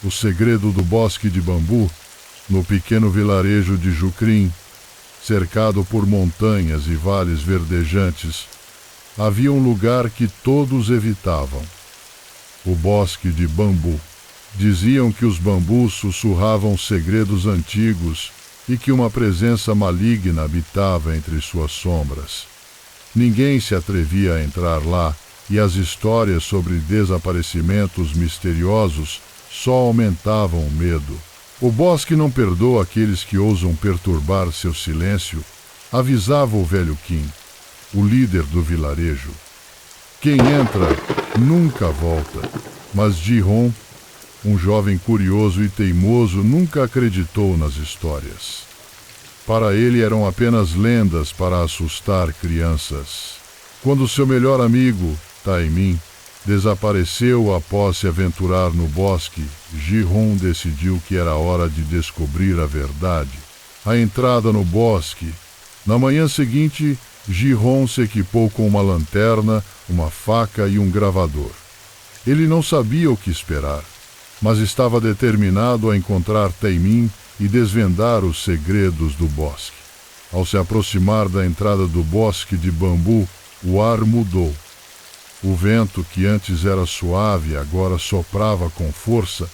O segredo do bosque de bambu, no pequeno vilarejo de Jucrim, cercado por montanhas e vales verdejantes, havia um lugar que todos evitavam: o bosque de bambu. Diziam que os bambus sussurravam segredos antigos e que uma presença maligna habitava entre suas sombras. Ninguém se atrevia a entrar lá, e as histórias sobre desaparecimentos misteriosos só aumentavam o medo. O bosque não perdoa aqueles que ousam perturbar seu silêncio, avisava o velho Kim, o líder do vilarejo. Quem entra nunca volta, mas Ji-Hon, um jovem curioso e teimoso, nunca acreditou nas histórias. Para ele eram apenas lendas para assustar crianças. Quando seu melhor amigo, Taemin, desapareceu após se aventurar no bosque, Ji-Hon decidiu que era hora de descobrir a verdade. A entrada no bosque. Na manhã seguinte, Ji-Hon se equipou com uma lanterna, uma faca e um gravador. Ele não sabia o que esperar, mas estava determinado a encontrar Taemin e desvendar os segredos do bosque. Ao se aproximar da entrada do bosque de bambu, o ar mudou. O vento, que antes era suave, agora soprava com força,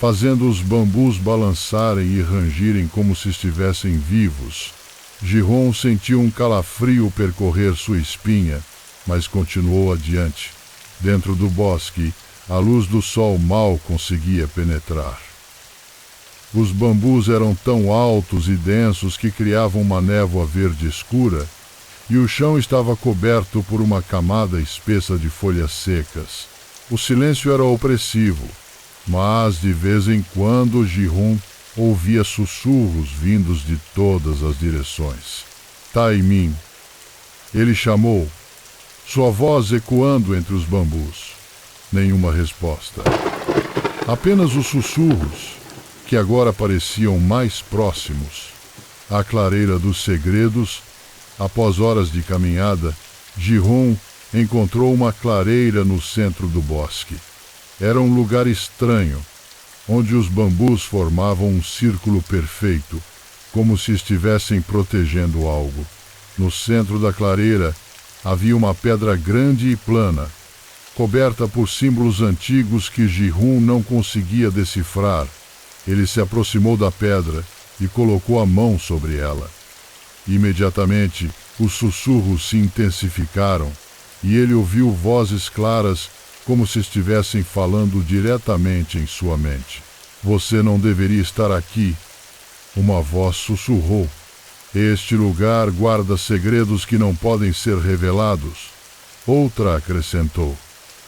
fazendo os bambus balançarem e rangirem como se estivessem vivos. Ji-Hon sentiu um calafrio percorrer sua espinha, mas continuou adiante. Dentro do bosque, a luz do sol mal conseguia penetrar. Os bambus eram tão altos e densos que criavam uma névoa verde escura, e o chão estava coberto por uma camada espessa de folhas secas. O silêncio era opressivo, mas de vez em quando Ji-Hon ouvia sussurros vindos de todas as direções. Taemin. Ele chamou, sua voz ecoando entre os bambus. Nenhuma resposta. Apenas os sussurros, que agora pareciam mais próximos. A clareira dos segredos. Após horas de caminhada, Ji-Hon encontrou uma clareira no centro do bosque. Era um lugar estranho, onde os bambus formavam um círculo perfeito, como se estivessem protegendo algo. No centro da clareira havia uma pedra grande e plana, coberta por símbolos antigos que Ji-Hon não conseguia decifrar. Ele se aproximou da pedra e colocou a mão sobre ela. Imediatamente, os sussurros se intensificaram e ele ouviu vozes claras como se estivessem falando diretamente em sua mente. Você não deveria estar aqui, uma voz sussurrou. Este lugar guarda segredos que não podem ser revelados. Outra acrescentou.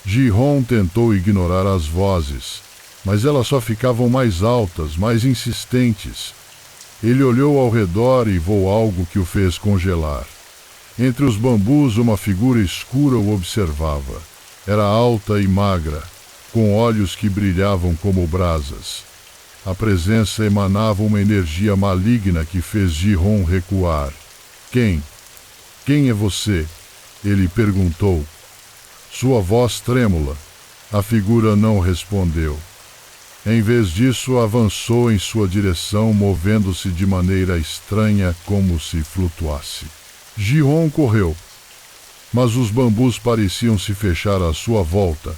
Ji-Hon tentou ignorar as vozes, mas elas só ficavam mais altas, mais insistentes. Ele olhou ao redor e viu algo que o fez congelar. Entre os bambus, uma figura escura o observava. Era alta e magra, com olhos que brilhavam como brasas. A presença emanava uma energia maligna que fez Ji-Hon recuar. Quem? Quem é você? Ele perguntou. Sua voz trêmula. A figura não respondeu. Em vez disso, avançou em sua direção, movendo-se de maneira estranha, como se flutuasse. Ji-Hon correu, mas os bambus pareciam se fechar à sua volta,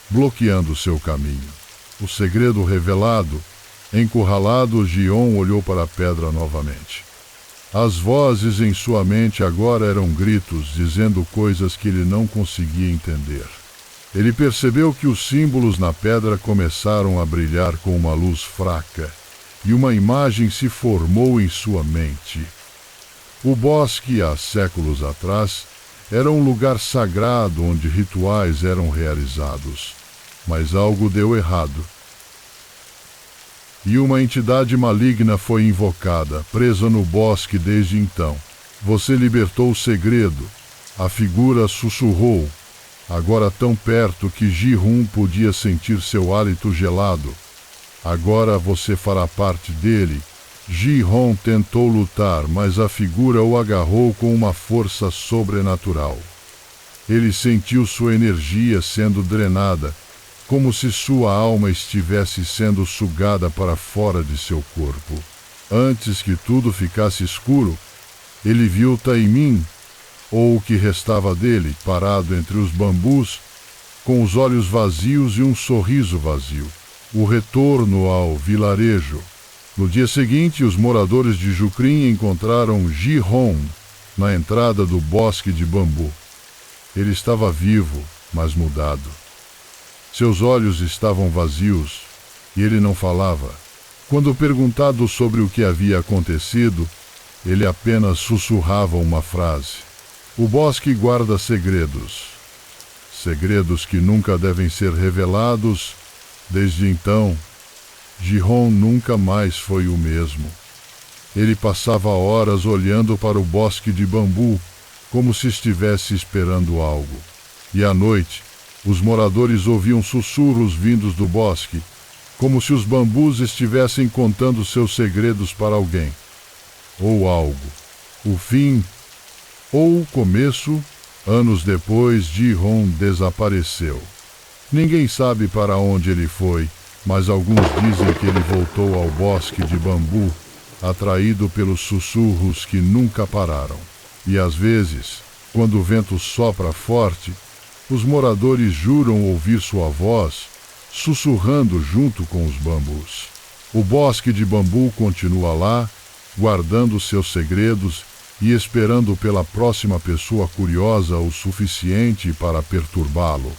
bloqueando seu caminho. O segredo revelado, encurralado, Ji-Hon olhou para a pedra novamente. As vozes em sua mente agora eram gritos, dizendo coisas que ele não conseguia entender. Ele percebeu que os símbolos na pedra começaram a brilhar com uma luz fraca, e uma imagem se formou em sua mente. O bosque, há séculos atrás, era um lugar sagrado onde rituais eram realizados, mas algo deu errado. E uma entidade maligna foi invocada, presa no bosque desde então. Você libertou o segredo. A figura sussurrou, agora tão perto que Ji-Hon podia sentir seu hálito gelado. Agora você fará parte dele. Ji-Hon tentou lutar, mas a figura o agarrou com uma força sobrenatural. Ele sentiu sua energia sendo drenada, como se sua alma estivesse sendo sugada para fora de seu corpo. Antes que tudo ficasse escuro, ele viu Taimin, ou o que restava dele, parado entre os bambus, com os olhos vazios e um sorriso vazio. O retorno ao vilarejo. No dia seguinte, os moradores de Jukrin encontraram Ji-hong na entrada do bosque de bambu. Ele estava vivo, mas mudado. Seus olhos estavam vazios e ele não falava. Quando perguntado sobre o que havia acontecido, ele apenas sussurrava uma frase. O bosque guarda segredos. Segredos que nunca devem ser revelados. Desde então, Ji-hong nunca mais foi o mesmo. Ele passava horas olhando para o bosque de bambu, como se estivesse esperando algo. E à noite, os moradores ouviam sussurros vindos do bosque, como se os bambus estivessem contando seus segredos para alguém. Ou algo. O fim, ou o começo, anos depois, Ji-hong desapareceu. Ninguém sabe para onde ele foi, mas alguns dizem que ele voltou ao bosque de bambu, atraído pelos sussurros que nunca pararam. E às vezes, quando o vento sopra forte, os moradores juram ouvir sua voz, sussurrando junto com os bambus. O bosque de bambu continua lá, guardando seus segredos e esperando pela próxima pessoa curiosa o suficiente para perturbá-lo.